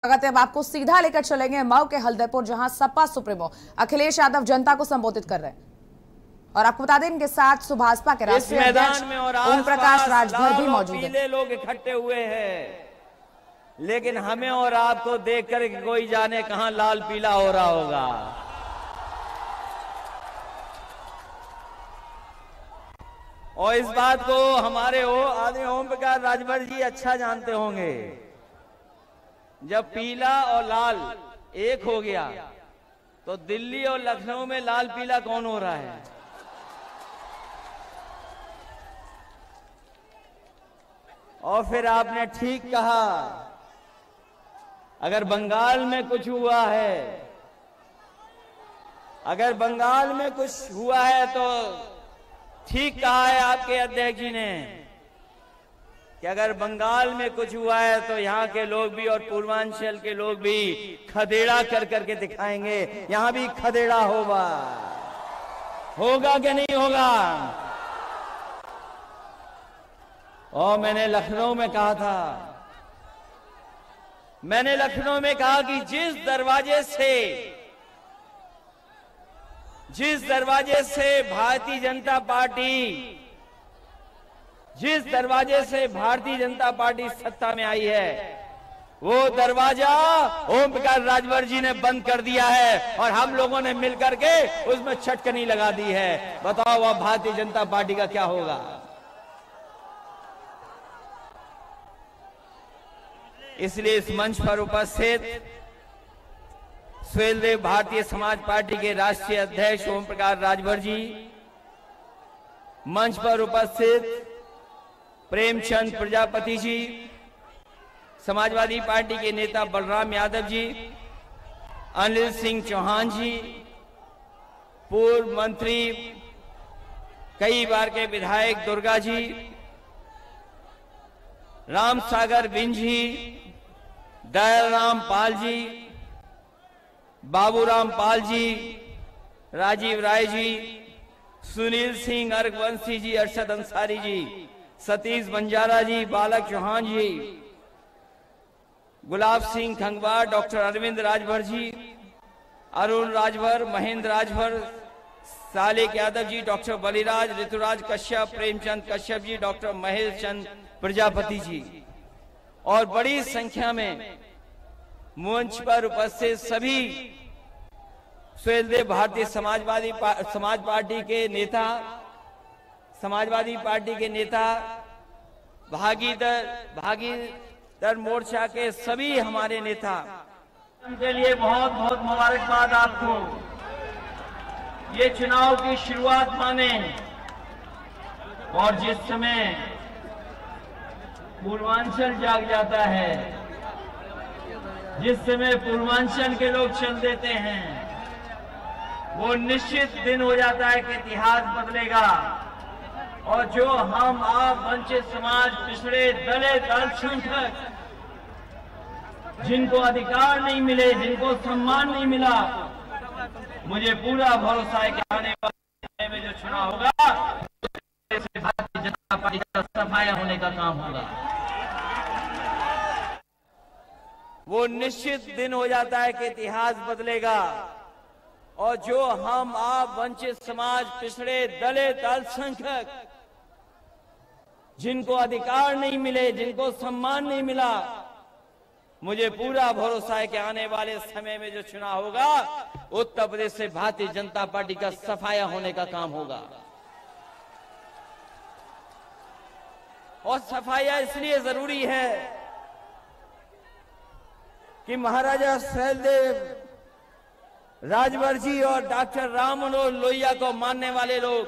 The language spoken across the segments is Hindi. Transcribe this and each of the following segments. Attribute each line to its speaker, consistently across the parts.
Speaker 1: अब आपको सीधा लेकर चलेंगे मऊ के हल्दरपुर, जहां सपा सुप्रीमो अखिलेश यादव जनता को संबोधित कर रहे हैं। और आपको बता दें इनके साथ सुभाषपा के राष्ट्रीय अध्यक्ष ओम प्रकाश राजभर भी मौजूद हैं।
Speaker 2: लोग इकट्ठे हुए हैं, लेकिन हमें और आपको देखकर कोई जाने कहां लाल पीला हो रहा होगा। और इस बात को हमारे आदरणीय ओम प्रकाश राजभर जी अच्छा जानते होंगे। जब पीला और लाल एक हो गया तो दिल्ली और लखनऊ में लाल पीला कौन हो रहा है? और फिर आपने ठीक कहा, अगर बंगाल में कुछ हुआ है, अगर बंगाल में कुछ हुआ है तो ठीक कहा है आपके अध्यक्ष जी ने कि अगर बंगाल में कुछ हुआ है तो यहाँ के लोग भी और पूर्वांचल के लोग भी खदेड़ा कर करके दिखाएंगे। यहाँ भी खदेड़ा होगा कि नहीं होगा? और मैंने लखनऊ में कहा था, मैंने लखनऊ में कहा कि जिस दरवाजे से भारतीय जनता पार्टी सत्ता में आई है, वो दरवाजा ओम प्रकाश राजभर जी ने बंद कर दिया है और हम लोगों ने मिलकर के उसमें छटकनी लगा दी है। बताओ अब भारतीय जनता पार्टी का क्या होगा? इसलिए इस मंच पर उपस्थित स्वेलदेव भारतीय समाज पार्टी के राष्ट्रीय अध्यक्ष ओम प्रकाश राजभर जी, मंच पर उपस्थित प्रेमचंद प्रजापति जी, समाजवादी पार्टी के नेता बलराम यादव जी, अनिल सिंह चौहान जी, पूर्व मंत्री कई बार के विधायक दुर्गा जी, राम सागर बिंज जी, दयाराम पाल जी, बाबूराम पाल जी, राजीव राय जी, सुनील सिंह अर्घवंशी जी, अरशद अंसारी जी, सतीश बंजारा जी, बालक चौहान जी, Gulab Singh खंगवार, doctor Arvind Rajbhar ji, Arun Rajbhar, Mahendra Rajbhar, Salik Yadav ji, doctor Baliraj, Rituraj Kashyap, Premchand Kashyap ji, doctor Mahesh चंद प्रजापति जी और बड़ी संख्या में मंच पर उपस्थित सभी स्वेलदेव भारतीय समाज पार्टी के नेता, समाजवादी पार्टी के नेता, भागीदार मोर्चा के सभी हमारे नेता के लिए बहुत बहुत मुबारकबाद आपको। ये चुनाव की शुरुआत माने और जिस समय पूर्वांचल जाग जाता है, जिस समय पूर्वांचल के लोग चल देते हैं, वो निश्चित दिन हो जाता है कि इतिहास बदलेगा और जो हम आप वंचित समाज, पिछड़े, दलित, अल्पसंख्यक, जिनको अधिकार नहीं मिले, जिनको सम्मान नहीं मिला, मुझे पूरा भरोसा है कि आने वाले समय में जो चुनाव होगा भारतीय जनता पार्टी का सफाया होने का काम होगा। वो निश्चित दिन हो जाता है कि इतिहास बदलेगा और जो हम आप वंचित समाज, पिछड़े, दलित, अल्पसंख्यक, जिनको अधिकार नहीं मिले, जिनको सम्मान नहीं मिला, मुझे पूरा भरोसा है कि आने वाले समय में जो चुनाव होगा उत्तर प्रदेश से भारतीय जनता पार्टी का सफाया होने का काम होगा। और सफाया इसलिए जरूरी है कि महाराजा सैलदेव राजभर जी और डॉक्टर राम मनोहर लोहिया को मानने वाले लोग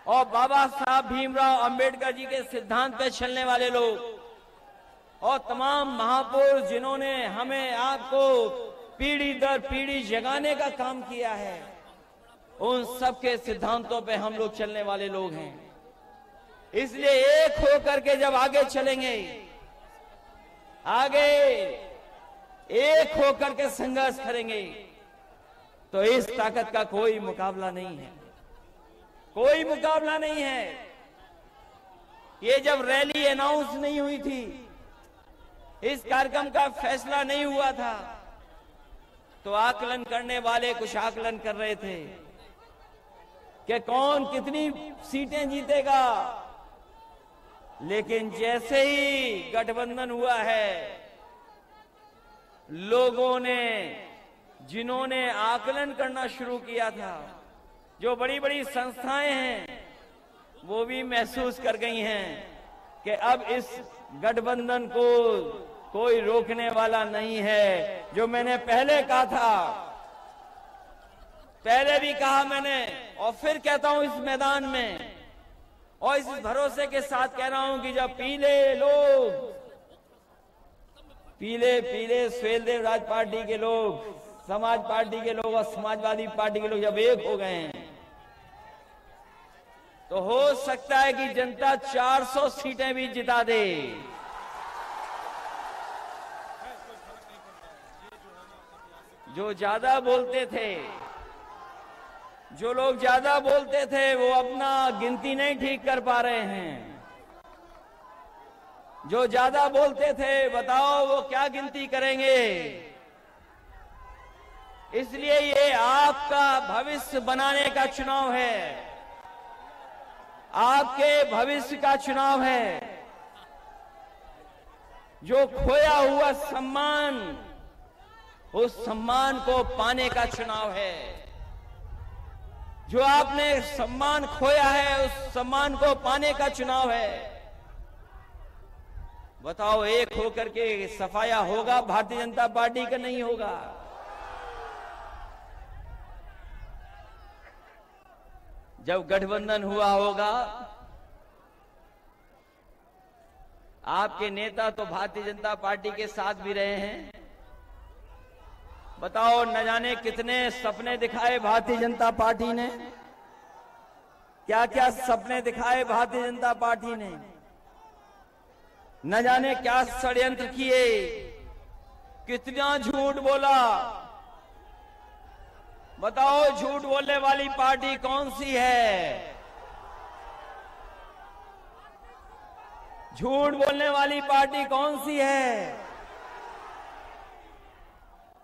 Speaker 2: और बाबा साहब भीमराव अंबेडकर जी के सिद्धांत पे चलने वाले लोग और तमाम महापुरुष जिन्होंने हमें आपको पीढ़ी दर पीढ़ी जगाने का काम किया है, उन सबके सिद्धांतों पे हम लोग चलने वाले लोग हैं। इसलिए एक होकर के जब आगे चलेंगे, आगे एक होकर के संघर्ष करेंगे, तो इस ताकत का कोई मुकाबला नहीं है, कोई मुकाबला नहीं है। ये जब रैली अनाउंस नहीं हुई थी, इस कार्यक्रम का फैसला नहीं हुआ था तो आकलन करने वाले कुछ आकलन कर रहे थे कि कौन कितनी सीटें जीतेगा, लेकिन जैसे ही गठबंधन हुआ है, लोगों ने, जिन्होंने आकलन करना शुरू किया था, जो बड़ी बड़ी संस्थाएं हैं, वो भी महसूस कर गई हैं कि अब इस गठबंधन को कोई रोकने वाला नहीं है। जो मैंने पहले कहा था, पहले भी कहा मैंने और फिर कहता हूं इस मैदान में, और इस भरोसे के साथ कह रहा हूं कि जब पीले लोग, पीले सुहेलदेव राज पार्टी के लोग, समाज पार्टी के लोग और समाजवादी पार्टी के लोग जब एक हो गए हैं, तो हो सकता है कि जनता 400 सीटें भी जिता दे। जो ज्यादा बोलते थे, जो लोग ज्यादा बोलते थे, वो अपना गिनती नहीं ठीक कर पा रहे हैं। जो ज्यादा बोलते थे, बताओ वो क्या गिनती करेंगे। इसलिए ये आपका भविष्य बनाने का चुनाव है, आपके भविष्य का चुनाव है। जो खोया हुआ सम्मान, उस सम्मान को पाने का चुनाव है। जो आपने सम्मान खोया है, उस सम्मान को पाने का चुनाव है। बताओ, एक होकर के सफाया होगा भारतीय जनता पार्टी का? नहीं होगा। जब गठबंधन हुआ होगा, आपके नेता तो भारतीय जनता पार्टी के साथ भी रहे हैं। बताओ, न जाने कितने सपने दिखाए भारतीय जनता पार्टी ने, क्या क्या सपने दिखाए भारतीय जनता पार्टी ने, न जाने क्या षड्यंत्र किए, कितना झूठ बोला। बताओ, झूठ बोलने वाली पार्टी कौन सी है? झूठ बोलने वाली पार्टी कौन सी है?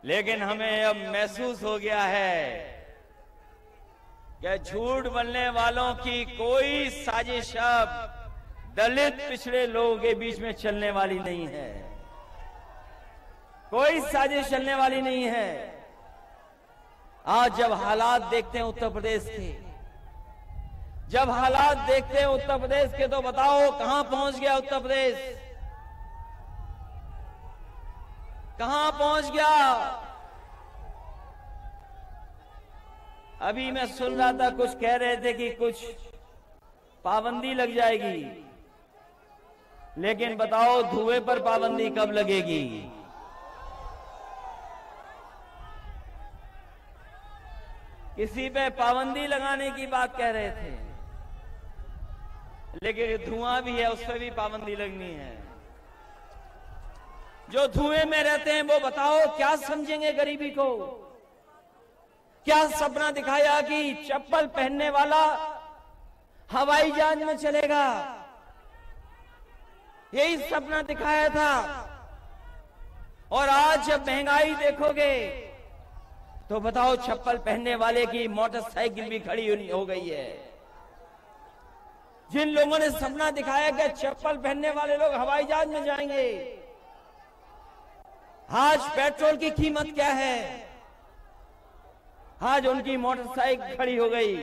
Speaker 2: लेकिन हमें अब महसूस हो गया है कि झूठ बोलने वालों की कोई साजिश अब दलित पिछड़े लोगों के बीच में चलने वाली नहीं है। कोई साजिश चलने वाली नहीं है। आज जब हालात देखते हैं उत्तर प्रदेश के, जब हालात देखते हैं उत्तर प्रदेश के, तो बताओ कहां पहुंच गया उत्तर प्रदेश? कहां पहुंच गया? अभी मैं सुन रहा था, कुछ कह रहे थे कि कुछ पाबंदी लग जाएगी, लेकिन बताओ धुएं पर पाबंदी कब लगेगी? किसी पे पाबंदी लगाने की बात कह रहे थे, लेकिन धुआं भी है, उस पर भी पाबंदी लगनी है। जो धुएं में रहते हैं वो बताओ क्या समझेंगे गरीबी को? क्या सपना दिखाया कि चप्पल पहनने वाला हवाई जहाज में चलेगा? यही सपना दिखाया था। और आज जब महंगाई देखोगे तो बताओ, चप्पल पहनने वाले की मोटरसाइकिल भी खड़ी हो गई है। जिन लोगों ने सपना दिखाया कि चप्पल पहनने वाले लोग हवाई जहाज में जाएंगे, आज पेट्रोल की कीमत क्या है? आज उनकी मोटरसाइकिल खड़ी हो गई।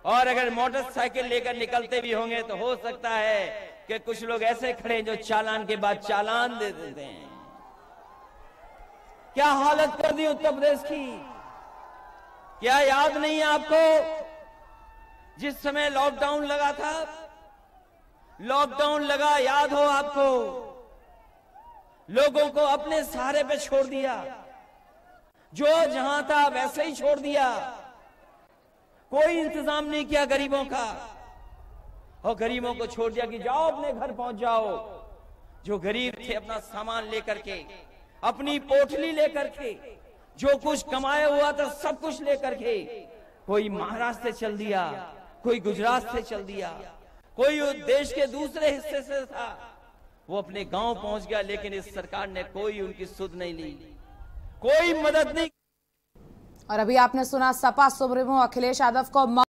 Speaker 2: और अगर मोटरसाइकिल लेकर निकलते भी होंगे तो हो सकता है कि कुछ लोग ऐसे खड़े जो चालान के बाद चालान दे देते हैं। क्या हालत कर दी उत्तर प्रदेश की? क्या याद नहीं है आपको, जिस समय लॉकडाउन लगा था? लॉकडाउन लगा, याद हो आपको? लोगों को अपने सहारे पे छोड़ दिया, जो जहां था वैसे ही छोड़ दिया। कोई इंतजाम नहीं किया गरीबों का, और गरीबों को छोड़ दिया कि जाओ अपने घर पहुंच जाओ। जो गरीब थे अपना सामान लेकर के, अपनी पोटली लेकर के, जो कुछ कमाया हुआ था सब कुछ लेकर के, कोई महाराष्ट्र से चल दिया, कोई गुजरात से चल दिया, कोई देश के दूसरे हिस्से से था, वो अपने गांव पहुंच गया, लेकिन इस सरकार ने कोई उनकी सुध नहीं ली, कोई मदद नहीं।
Speaker 1: और अभी आपने सुना सपा सुप्रीमो अखिलेश यादव को